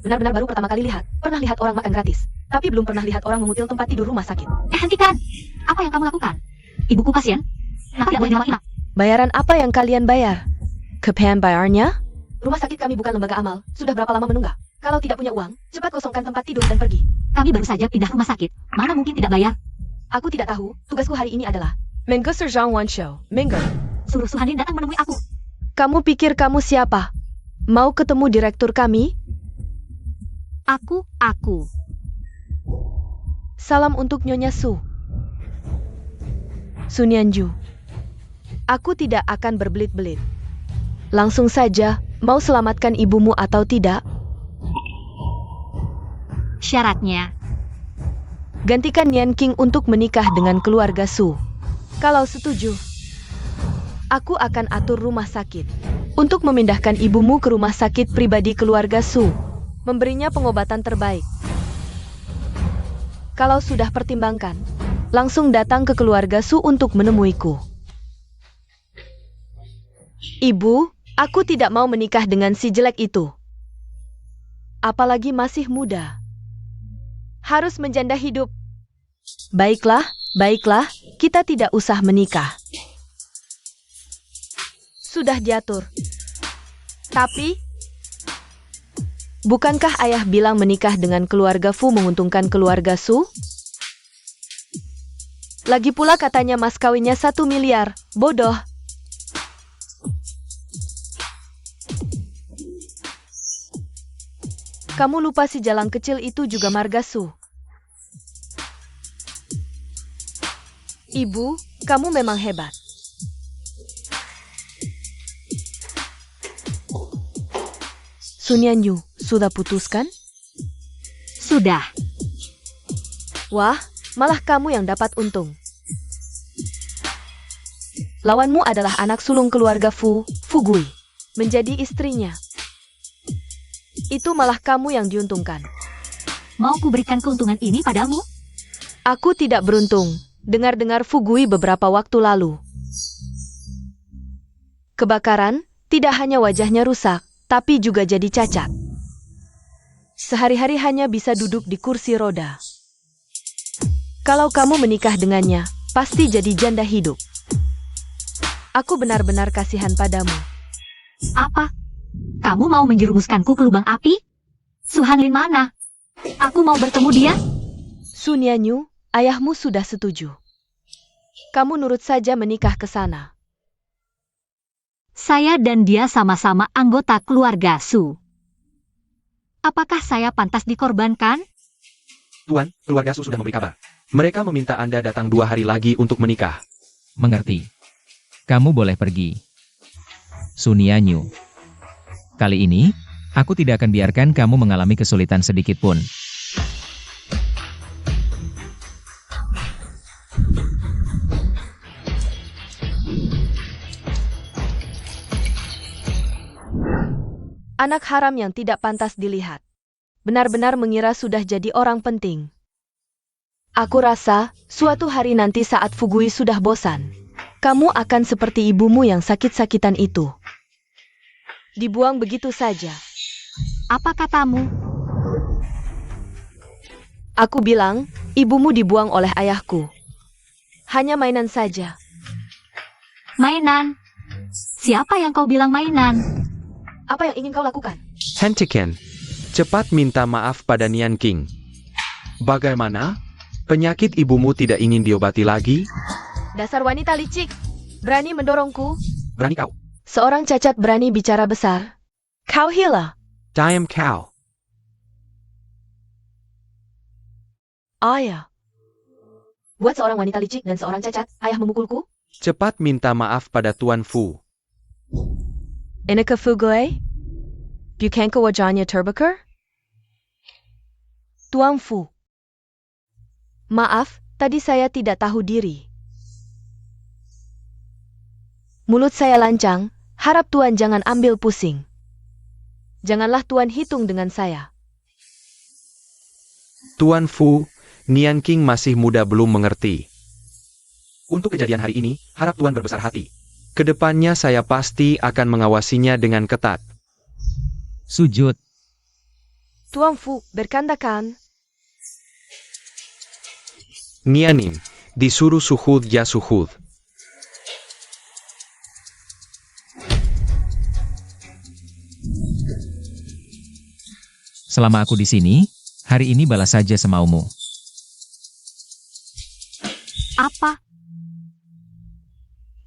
Benar-benar baru pertama kali lihat. Pernah lihat orang makan gratis, tapi belum pernah lihat orang mengutil tempat tidur rumah sakit. Hentikan! Apa yang kamu lakukan? Ibuku pasien. Kenapa tidak boleh dirawat inap? Bayaran apa yang kalian bayar? Kapan bayarnya? Rumah sakit kami bukan lembaga amal. Sudah berapa lama menunggak? Kalau tidak punya uang, cepat kosongkan tempat tidur dan pergi. Kami baru saja pindah rumah sakit. Mana mungkin tidak bayar? Aku tidak tahu. Tugasku hari ini adalah Minggu Serjang Wan Show. Minggu. Suruh Suhanin datang menemui aku. Kamu pikir kamu siapa? Mau ketemu direktur kami? Aku. Salam untuk Nyonya Su. Sunyanju. Aku tidak akan berbelit-belit. Langsung saja, mau selamatkan ibumu atau tidak? Syaratnya. Gantikan Nian King untuk menikah dengan keluarga Su. Kalau setuju, aku akan atur rumah sakit untuk memindahkan ibumu ke rumah sakit pribadi keluarga Su, memberinya pengobatan terbaik. Kalau sudah pertimbangkan, langsung datang ke keluarga Su untuk menemuiku. Ibu, aku tidak mau menikah dengan si jelek itu. Apalagi masih muda. Harus menjanda hidup. Baiklah, kita tidak usah menikah. Sudah diatur. Tapi, bukankah ayah bilang menikah dengan keluarga Fu menguntungkan keluarga Su? Lagi pula katanya mas kawinnya 1 miliar. Bodoh. Kamu lupa si jalang kecil itu juga marga Su. Ibu, kamu memang hebat. Sunyanyu, sudah putuskan? Sudah. Wah, malah kamu yang dapat untung. Lawanmu adalah anak sulung keluarga Fu, Fugui, menjadi istrinya. Itu malah kamu yang diuntungkan. Mau kuberikan keuntungan ini padamu? Aku tidak beruntung. Dengar-dengar Fugui beberapa waktu lalu. Kebakaran, tidak hanya wajahnya rusak, tapi juga jadi cacat. Sehari-hari hanya bisa duduk di kursi roda. Kalau kamu menikah dengannya, pasti jadi janda hidup. Aku benar-benar kasihan padamu. Apa? Kamu mau menjerumuskanku ke lubang api? Suhanlin mana? Aku mau bertemu dia. Sunyanyu, ayahmu sudah setuju. Kamu nurut saja menikah ke sana. Saya dan dia sama-sama anggota keluarga Su. Apakah saya pantas dikorbankan? Tuan, keluarga Su sudah memberi kabar. Mereka meminta Anda datang 2 hari lagi untuk menikah. Mengerti. Kamu boleh pergi. Sunyanyu. Kali ini, aku tidak akan biarkan kamu mengalami kesulitan sedikit pun. Anak haram yang tidak pantas dilihat. Benar-benar mengira sudah jadi orang penting. Aku rasa, suatu hari nanti saat Fugui sudah bosan, kamu akan seperti ibumu yang sakit-sakitan itu. Dibuang begitu saja. Apa katamu? Aku bilang, ibumu dibuang oleh ayahku. Hanya mainan saja. Mainan? Siapa yang kau bilang mainan? apa yang ingin kau lakukan? Hentikan. Cepat minta maaf pada Nian King. Bagaimana? Penyakit ibumu tidak ingin diobati lagi? Dasar wanita licik. Berani mendorongku. Berani kau. Seorang cacat berani bicara besar. Kau hila. Diam kau. Ayah. Buat seorang wanita licik dan seorang cacat, ayah memukulku? Cepat minta maaf pada Tuan Fu. Inika Fugui? Bukan ke wajahnya terbakar? Tuan Fu. Maaf, tadi saya tidak tahu diri. Mulut saya lancang, harap Tuan jangan ambil pusing. Janganlah Tuan hitung dengan saya. Tuan Fu, Nian King masih muda belum mengerti. Untuk kejadian hari ini, harap Tuan berbesar hati. Kedepannya saya pasti akan mengawasinya dengan ketat. Sujud. Tuan Fu, berkandakan. Nianing, disuruh suhud ya suhud. Selama aku di sini, hari ini balas saja semaumu. Apa?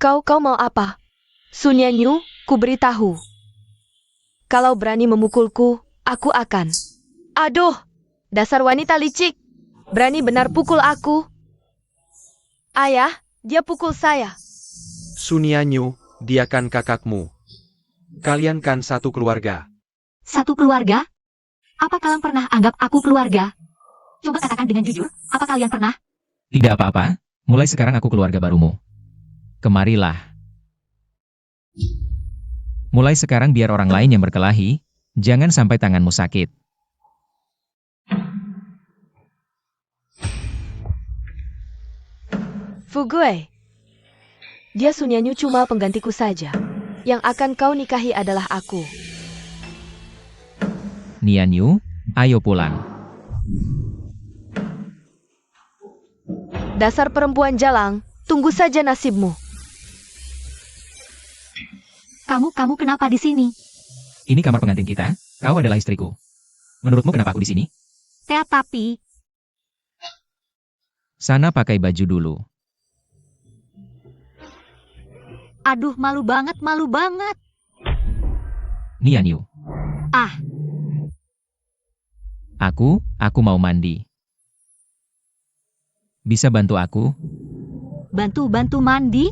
Kau mau apa? Sun Yanyu, ku beritahu. Kalau berani memukulku, aku akan. Aduh, dasar wanita licik. Berani benar pukul aku. Ayah, dia pukul saya. Sun Yanyu, dia kan kakakmu. Kalian kan satu keluarga. Satu keluarga? Apa kalian pernah anggap aku keluarga? Coba katakan dengan jujur, apa kalian pernah? Tidak apa-apa, mulai sekarang aku keluarga barumu. Kemarilah. Mulai sekarang biar orang lain yang berkelahi, jangan sampai tanganmu sakit. Fugue. Dia Sun Yanyu cuma penggantiku saja. Yang akan kau nikahi adalah aku. Nianyu, ayo pulang. Dasar perempuan jalang, tunggu saja nasibmu. Kamu kenapa di sini? Ini kamar pengantin kita, kau adalah istriku. Menurutmu kenapa aku di sini? Tapi, Sana pakai baju dulu. aduh malu banget. Nianyu. Ah. Aku mau mandi. Bisa bantu aku? Bantu mandi?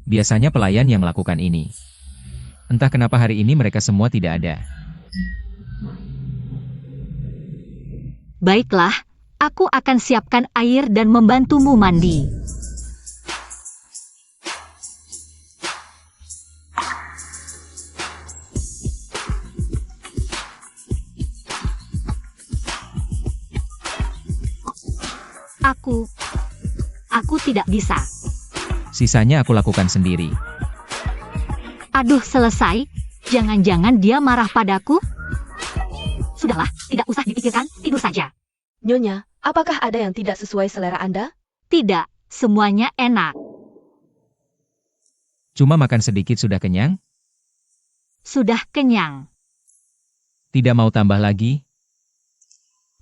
Biasanya pelayan yang melakukan ini. Entah kenapa hari ini mereka semua tidak ada. Baiklah, aku akan siapkan air dan membantumu mandi. Aku tidak bisa. Sisanya aku lakukan sendiri. Aduh, selesai. Jangan-jangan dia marah padaku? Sudahlah, tidak usah dipikirkan, tidur saja. Nyonya, apakah ada yang tidak sesuai selera Anda? Tidak, semuanya enak. Cuma makan sedikit sudah kenyang? Sudah kenyang. Tidak mau tambah lagi?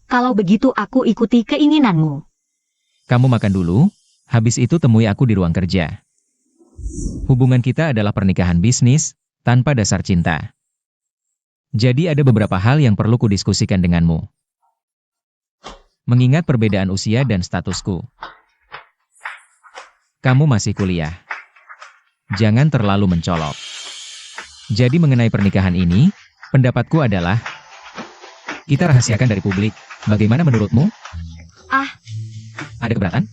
Kalau begitu aku ikuti keinginanmu. Kamu makan dulu, habis itu temui aku di ruang kerja. Hubungan kita adalah pernikahan bisnis, tanpa dasar cinta. Jadi ada beberapa hal yang perlu kudiskusikan denganmu. Mengingat perbedaan usia dan statusku. Kamu masih kuliah. Jangan terlalu mencolok. Jadi mengenai pernikahan ini, pendapatku adalah, kita rahasiakan dari publik. Bagaimana menurutmu? Ada keberatan?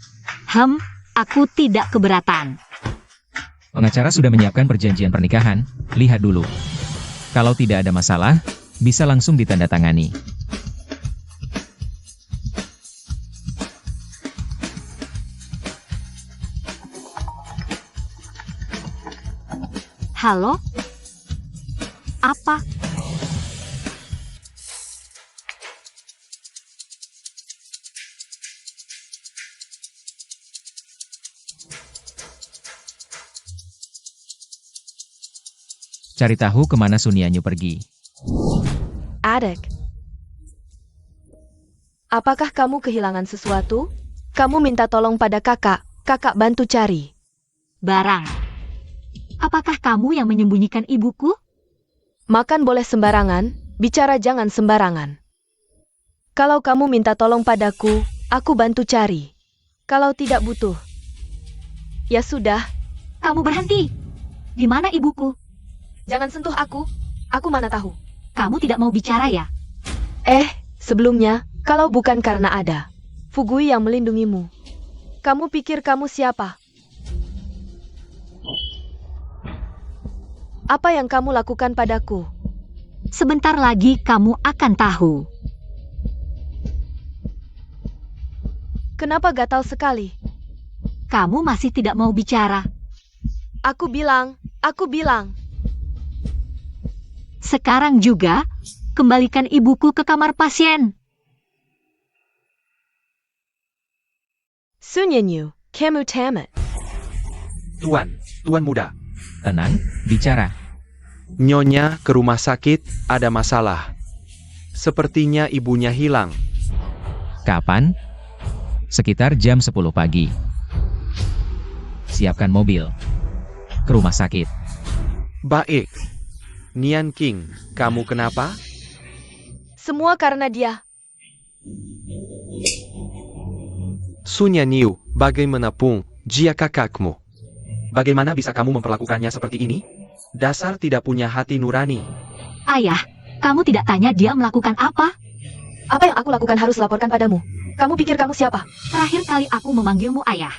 Aku tidak keberatan. Pengacara sudah menyiapkan perjanjian pernikahan, lihat dulu. Kalau tidak ada masalah, bisa langsung ditandatangani. Halo? Apa? Cari tahu kemana Sun Yanyu pergi. Adik. Apakah kamu kehilangan sesuatu? Kamu minta tolong pada kakak bantu cari. Barang. Apakah kamu yang menyembunyikan ibuku? Makan boleh sembarangan, bicara jangan sembarangan. Kalau kamu minta tolong padaku, aku bantu cari. Kalau tidak butuh, ya sudah. Kamu berhenti. Di mana ibuku? Jangan sentuh aku mana tahu. Kamu tidak mau bicara ya? Sebelumnya, kalau bukan karena ada Fugui yang melindungimu, kamu pikir kamu siapa? Apa yang kamu lakukan padaku? Sebentar lagi kamu akan tahu. Kenapa gatal sekali? Kamu masih tidak mau bicara. Aku bilang. Sekarang juga, kembalikan ibuku ke kamar pasien. Sunyanyu, kamu tamat. Tuan muda. Tenang, bicara. Nyonya ke rumah sakit, ada masalah. Sepertinya ibunya hilang. Kapan? Sekitar jam 10 pagi. Siapkan mobil. Ke rumah sakit. Baik. Nian King, kamu kenapa? Semua karena dia. Sunyanyu, bagaimanapun, dia kakakmu. Bagaimana bisa kamu memperlakukannya seperti ini? Dasar tidak punya hati nurani. Ayah, kamu tidak tanya dia melakukan apa? Apa yang aku lakukan harus laporkan padamu. Kamu pikir kamu siapa? Terakhir kali aku memanggilmu ayah.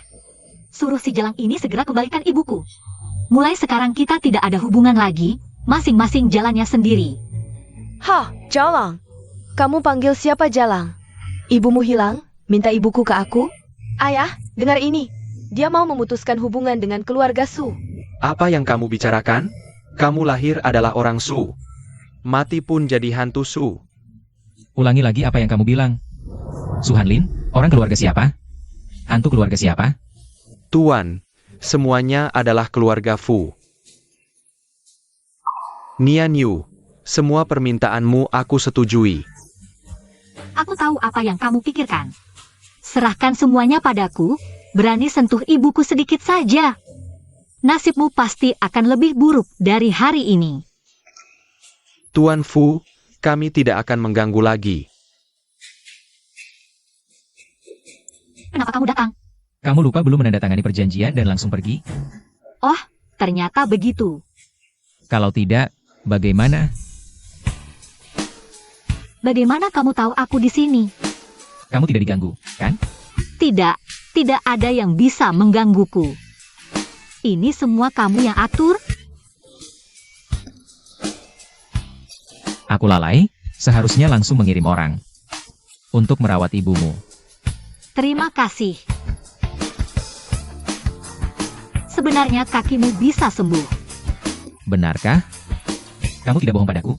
Suruh si Jalang ini segera kembalikan ibuku. Mulai sekarang kita tidak ada hubungan lagi, masing-masing jalannya sendiri. Hah, Jalang. Kamu panggil siapa Jalang? Ibumu hilang, minta ibuku ke aku? Ayah, dengar ini. Dia mau memutuskan hubungan dengan keluarga Su. Apa yang kamu bicarakan? Kamu lahir adalah orang Su. Mati pun jadi hantu Su. Ulangi lagi apa yang kamu bilang. Su Hanlin, orang keluarga siapa? Hantu keluarga siapa? Tuan, semuanya adalah keluarga Fu. Nian Yu, semua permintaanmu aku setujui. Aku tahu apa yang kamu pikirkan. Serahkan semuanya padaku, berani sentuh ibuku sedikit saja. Nasibmu pasti akan lebih buruk dari hari ini. Tuan Fu, kami tidak akan mengganggu lagi. Kenapa kamu datang? Kamu lupa belum menandatangani perjanjian dan langsung pergi? Oh, ternyata begitu. Kalau tidak, bagaimana? Bagaimana kamu tahu aku di sini? Kamu tidak diganggu, kan? Tidak, tidak ada yang bisa menggangguku. Ini semua kamu yang atur? Aku lalai, seharusnya langsung mengirim orang. Untuk merawat ibumu. Terima kasih. Sebenarnya kakimu bisa sembuh. Benarkah? Kamu tidak bohong padaku?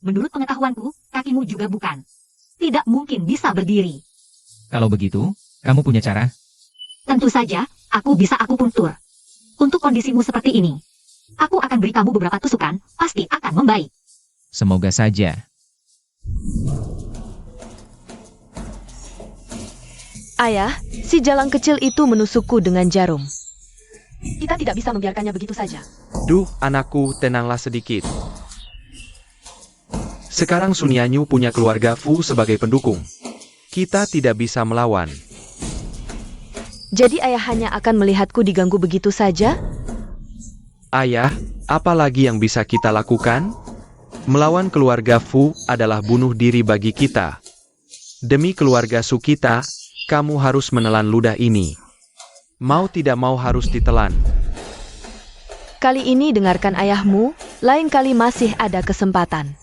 Menurut pengetahuanku, kakimu juga bukan. Tidak mungkin bisa berdiri. Kalau begitu, kamu punya cara? Tentu saja, aku bisa akupuntur. Untuk kondisimu seperti ini, aku akan beri kamu beberapa tusukan, pasti akan membaik. Semoga saja. Ayah, si Jalang kecil itu menusukku dengan jarum. Kita tidak bisa membiarkannya begitu saja. Duh, anakku, tenanglah sedikit. Sekarang Sunyanyu punya keluarga Fu sebagai pendukung. Kita tidak bisa melawan. Jadi ayah hanya akan melihatku diganggu begitu saja? Ayah, apa lagi yang bisa kita lakukan? Melawan keluarga Fu adalah bunuh diri bagi kita. Demi keluarga Su kita, kamu harus menelan ludah ini. Mau tidak mau harus ditelan. Kali ini dengarkan ayahmu, lain kali masih ada kesempatan.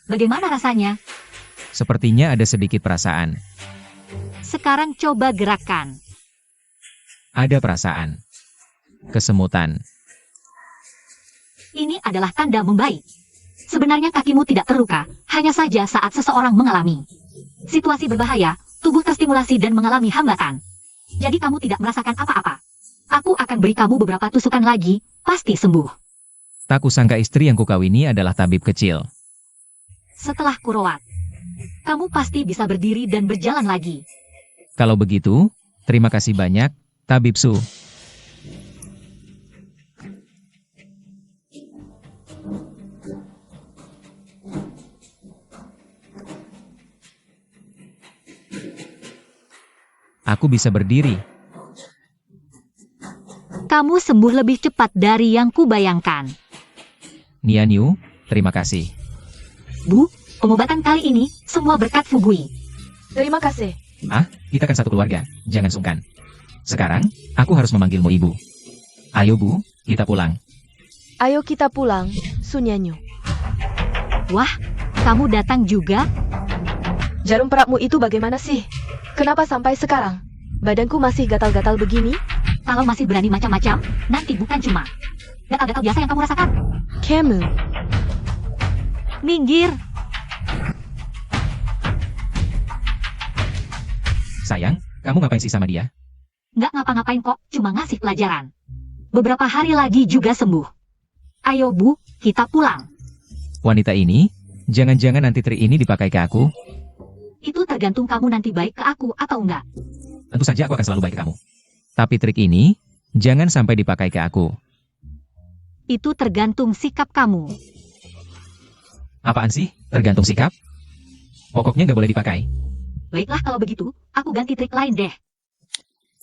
Bagaimana rasanya? Sepertinya ada sedikit perasaan. Sekarang coba gerakan. Ada perasaan. Kesemutan. Ini adalah tanda membaik. Sebenarnya kakimu tidak terluka, hanya saja saat seseorang mengalami situasi berbahaya, tubuh terstimulasi dan mengalami hambatan. Jadi kamu tidak merasakan apa-apa. Aku akan beri kamu beberapa tusukan lagi, pasti sembuh. Tak kusangka istri yang kukawini adalah tabib kecil. Setelah kurawat, kamu pasti bisa berdiri dan berjalan lagi. Kalau begitu, terima kasih banyak, Tabib Su. Aku bisa berdiri. Kamu sembuh lebih cepat dari yang kubayangkan. Nian Yu, terima kasih. Bu, pengobatan kali ini semua berkat Fugui. Terima kasih. Ah, kita kan satu keluarga, jangan sungkan. Sekarang, aku harus memanggilmu ibu. Ayo Bu, kita pulang. Ayo kita pulang, Sunyanyu. Wah, kamu datang juga? Jarum perapmu itu bagaimana sih? Kenapa sampai sekarang? Badanku masih gatal-gatal begini? Kalau masih berani macam-macam, nanti bukan cuma gatal-gatal biasa yang kamu rasakan. Kamu, Minggir. Sayang, kamu ngapain sih sama dia? Nggak ngapa-ngapain kok, cuma ngasih pelajaran. Beberapa hari lagi juga sembuh. Ayo Bu, kita pulang. Wanita ini, jangan-jangan nanti trik ini dipakai ke aku? Itu tergantung kamu nanti baik ke aku atau enggak. Tentu saja aku akan selalu baik ke kamu. Tapi trik ini, jangan sampai dipakai ke aku. Itu tergantung sikap kamu. Apaan sih? Tergantung sikap? Pokoknya nggak boleh dipakai. Baiklah kalau begitu, aku ganti trik lain deh.